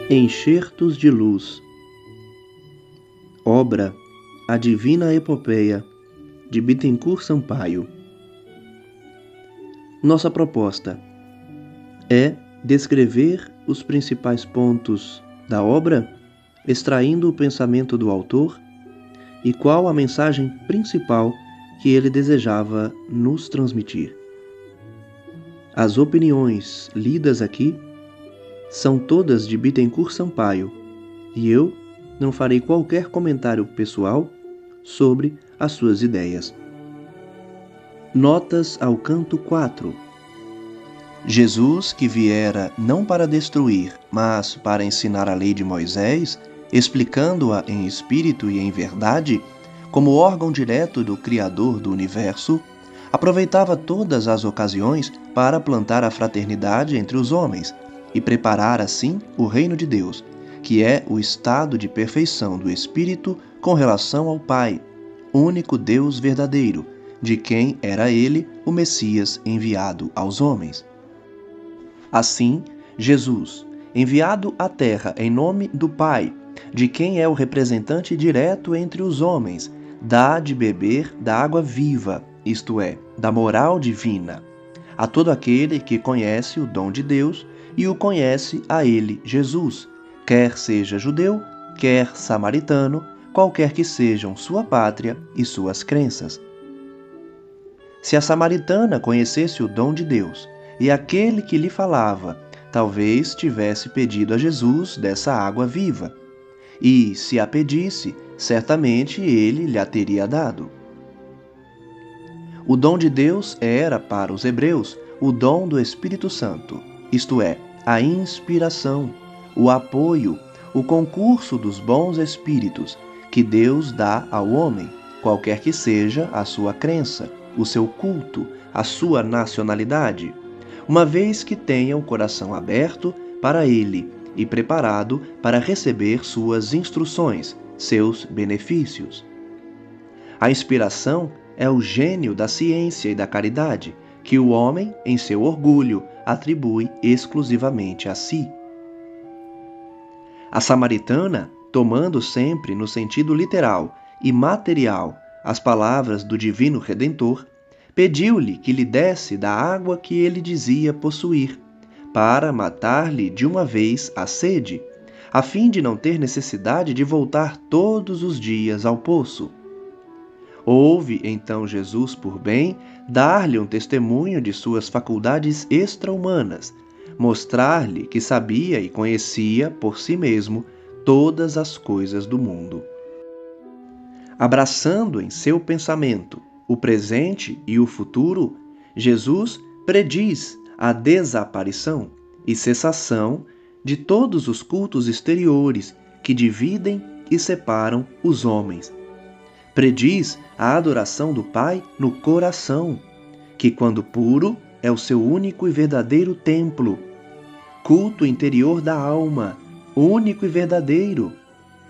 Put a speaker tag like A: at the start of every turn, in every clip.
A: Enxertos de Luz. Obra A Divina Epopeia, de Bittencourt Sampaio. Nossa proposta é descrever os principais pontos da obra, extraindo o pensamento do autor e qual a mensagem principal que ele desejava nos transmitir. As opiniões lidas aqui são todas de Bittencourt Sampaio, e eu não farei qualquer comentário pessoal sobre as suas ideias. Notas ao canto 4. Jesus, que viera não para destruir, mas para ensinar a lei de Moisés, explicando-a em espírito e em verdade, como órgão direto do Criador do universo, aproveitava todas as ocasiões para plantar a fraternidade entre os homens, e preparar assim o reino de Deus, que é o estado de perfeição do Espírito com relação ao Pai, único Deus verdadeiro, de quem era ele o Messias enviado aos homens. Assim, Jesus, enviado à terra em nome do Pai, de quem é o representante direto entre os homens, dá de beber da água viva, isto é, da moral divina, a todo aquele que conhece o dom de Deus e o conhece a ele, Jesus, quer seja judeu, quer samaritano, qualquer que sejam sua pátria e suas crenças. Se a samaritana conhecesse o dom de Deus e aquele que lhe falava, talvez tivesse pedido a Jesus dessa água viva. E, se a pedisse, certamente ele lhe a teria dado. O dom de Deus era, para os hebreus, o dom do Espírito Santo, isto é, a inspiração, o apoio, o concurso dos bons espíritos que Deus dá ao homem, qualquer que seja a sua crença, o seu culto, a sua nacionalidade, uma vez que tenha o coração aberto para ele e preparado para receber suas instruções, seus benefícios. A inspiração é o gênio da ciência e da caridade, que o homem, em seu orgulho, atribui exclusivamente a si. A samaritana, tomando sempre no sentido literal e material as palavras do divino Redentor, pediu-lhe que lhe desse da água que ele dizia possuir, para matar-lhe de uma vez a sede, a fim de não ter necessidade de voltar todos os dias ao poço. Houve então Jesus por bem dar-lhe um testemunho de suas faculdades extra-humanas, mostrar-lhe que sabia e conhecia por si mesmo todas as coisas do mundo. Abraçando em seu pensamento o presente e o futuro, Jesus prediz a desaparição e cessação de todos os cultos exteriores que dividem e separam os homens. Prediz a adoração do Pai no coração, que, quando puro, é o seu único e verdadeiro templo. Culto interior da alma, único e verdadeiro,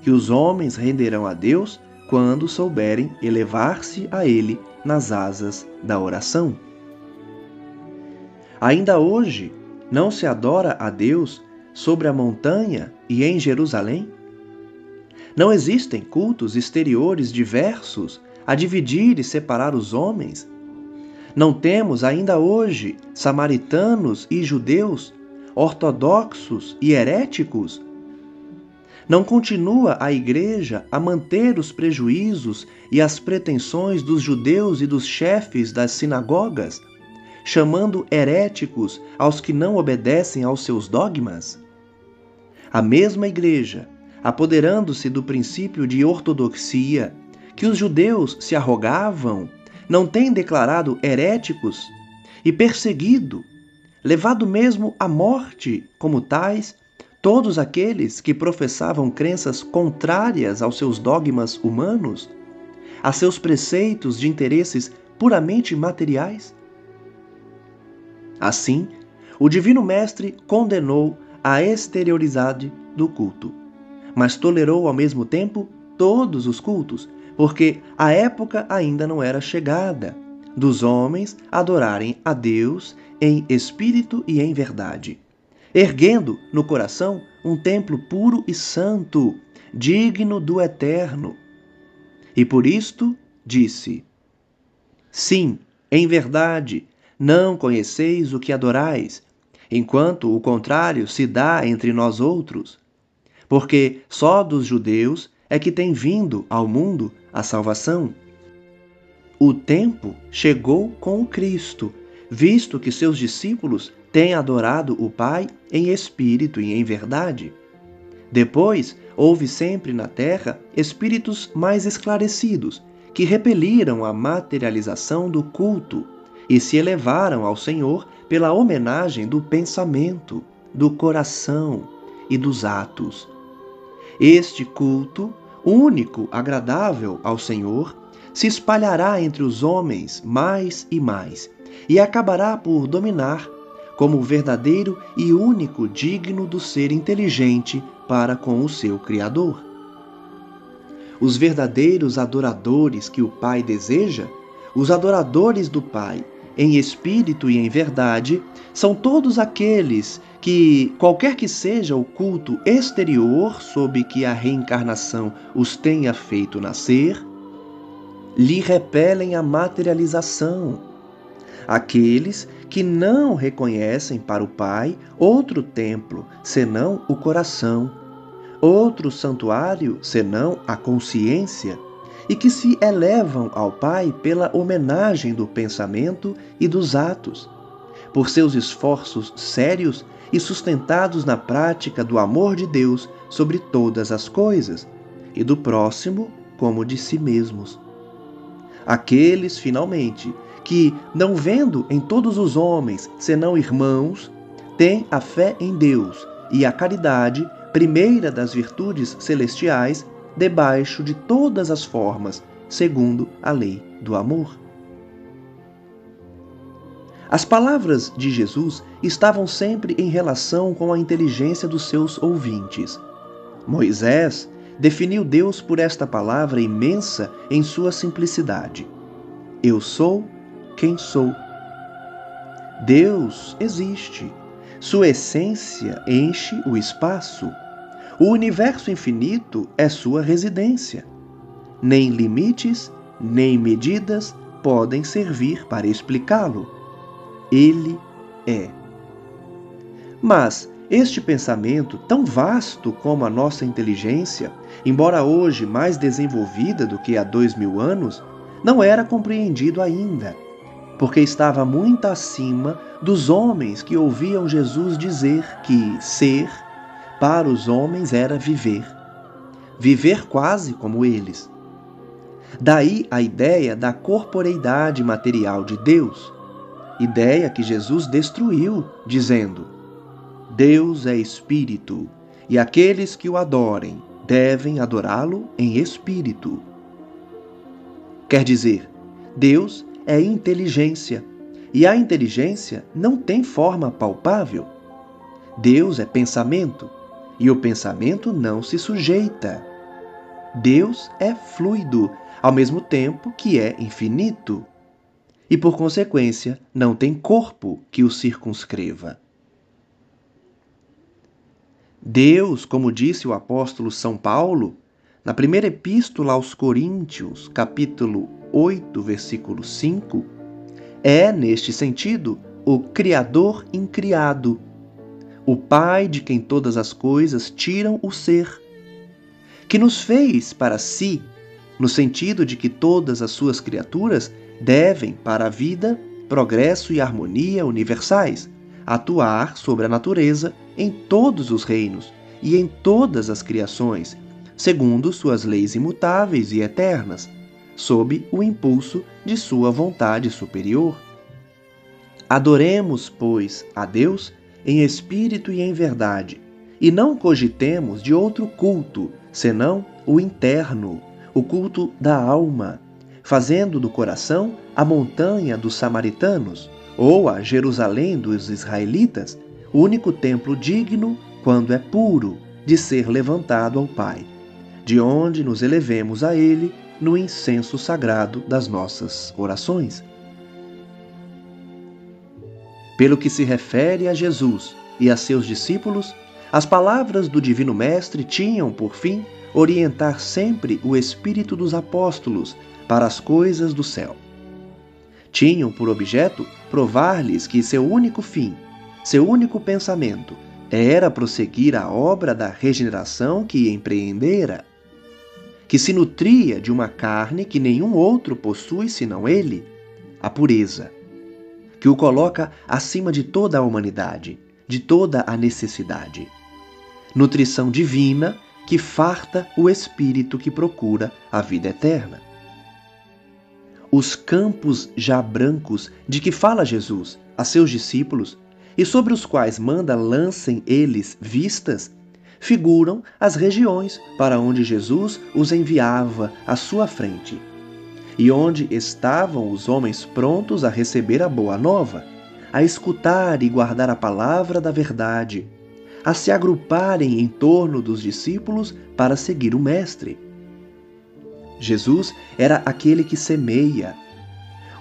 A: que os homens renderão a Deus quando souberem elevar-se a Ele nas asas da oração. Ainda hoje, não se adora a Deus sobre a montanha e em Jerusalém? Não existem cultos exteriores diversos a dividir e separar os homens? Não temos ainda hoje samaritanos e judeus, ortodoxos e heréticos? Não continua a Igreja a manter os prejuízos e as pretensões dos judeus e dos chefes das sinagogas, chamando heréticos aos que não obedecem aos seus dogmas? A mesma Igreja, apoderando-se do princípio de ortodoxia, que os judeus se arrogavam, não tem declarado heréticos e perseguido, levado mesmo à morte como tais, todos aqueles que professavam crenças contrárias aos seus dogmas humanos, a seus preceitos de interesses puramente materiais? Assim, o Divino Mestre condenou a exterioridade do culto, mas tolerou ao mesmo tempo todos os cultos, porque a época ainda não era chegada dos homens adorarem a Deus em espírito e em verdade. erguendo no coração um templo puro e santo, digno do Eterno. E por isto disse: Sim, em verdade, não conheceis o que adorais, enquanto o contrário se dá entre nós outros. Porque só dos judeus é que tem vindo ao mundo a salvação. O tempo chegou com o Cristo, visto que seus discípulos têm adorado o Pai em espírito e em verdade. Depois, houve sempre na terra espíritos mais esclarecidos, que repeliram a materialização do culto e se elevaram ao Senhor pela homenagem do pensamento, do coração e dos atos. Este culto, único, agradável ao Senhor, se espalhará entre os homens mais e mais, e acabará por dominar como o verdadeiro e único digno do ser inteligente para com o seu Criador. Os verdadeiros adoradores que o Pai deseja, os adoradores do Pai, em espírito e em verdade, são todos aqueles que, qualquer que seja o culto exterior sob que a reencarnação os tenha feito nascer, lhe repelem a materialização. Aqueles que não reconhecem para o Pai outro templo, senão o coração, outro santuário, senão a consciência, e que se elevam ao Pai pela homenagem do pensamento e dos atos, por seus esforços sérios e sustentados na prática do amor de Deus sobre todas as coisas, e do próximo como de si mesmos. Aqueles, finalmente, que, não vendo em todos os homens senão irmãos, têm a fé em Deus e a caridade, primeira das virtudes celestiais, debaixo de todas as formas, segundo a lei do amor. As palavras de Jesus estavam sempre em relação com a inteligência dos seus ouvintes. Moisés definiu Deus por esta palavra imensa em sua simplicidade: Eu sou quem sou. Deus existe. Sua essência enche o espaço. O universo infinito é sua residência. Nem limites, nem medidas podem servir para explicá-lo. Ele é. Mas este pensamento, tão vasto como a nossa inteligência, embora hoje mais desenvolvida do que há 2000 anos, não era compreendido ainda, porque estava muito acima dos homens que ouviam Jesus dizer que ser, para os homens, era viver. Viver quase como eles. Daí a ideia da corporeidade material de Deus, ideia que Jesus destruiu, dizendo: Deus é espírito, e aqueles que o adorem devem adorá-lo em espírito. Quer dizer, Deus é inteligência, e a inteligência não tem forma palpável. Deus é pensamento, e o pensamento não se sujeita. Deus é fluido, ao mesmo tempo que é infinito, e por consequência não tem corpo que o circunscreva. Deus, como disse o apóstolo São Paulo, na primeira epístola aos Coríntios, capítulo 8, versículo 5, é, neste sentido, o Criador incriado, o Pai de quem todas as coisas tiram o ser, que nos fez para si, no sentido de que todas as suas criaturas devem, para a vida, progresso e harmonia universais, atuar sobre a natureza em todos os reinos e em todas as criações, segundo suas leis imutáveis e eternas, sob o impulso de sua vontade superior. Adoremos, pois, a Deus em espírito e em verdade, e não cogitemos de outro culto, senão o interno, o culto da alma, fazendo do coração a montanha dos samaritanos, ou a Jerusalém dos israelitas, o único templo digno, quando é puro, de ser levantado ao Pai, de onde nos elevemos a Ele no incenso sagrado das nossas orações. Pelo que se refere a Jesus, e a seus discípulos, as palavras do Divino Mestre tinham, por fim, orientar sempre o espírito dos apóstolos para as coisas do céu. Tinham por objeto provar-lhes que seu único fim, seu único pensamento, era prosseguir a obra da regeneração que empreendera, que se nutria de uma carne que nenhum outro possui senão ele, a pureza, que o coloca acima de toda a humanidade, de toda a necessidade. Nutrição divina que farta o espírito que procura a vida eterna. Os campos já brancos de que fala Jesus a seus discípulos e sobre os quais manda lancem eles vistas, figuram as regiões para onde Jesus os enviava à sua frente, e onde estavam os homens prontos a receber a boa nova, a escutar e guardar a palavra da verdade, a se agruparem em torno dos discípulos para seguir o Mestre. Jesus era aquele que semeia.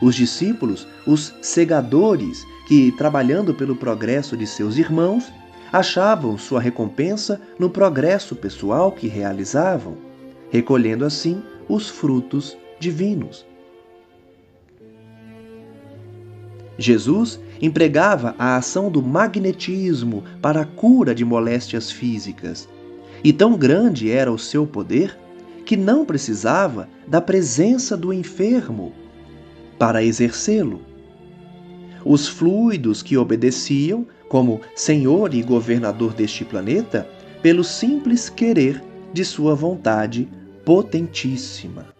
A: Os discípulos, os segadores, que, trabalhando pelo progresso de seus irmãos, achavam sua recompensa no progresso pessoal que realizavam, recolhendo assim os frutos divinos. Jesus empregava a ação do magnetismo para a cura de moléstias físicas, e tão grande era o seu poder que não precisava da presença do enfermo para exercê-lo. Os fluidos que obedeciam, como Senhor e governador deste planeta, pelo simples querer de sua vontade potentíssima.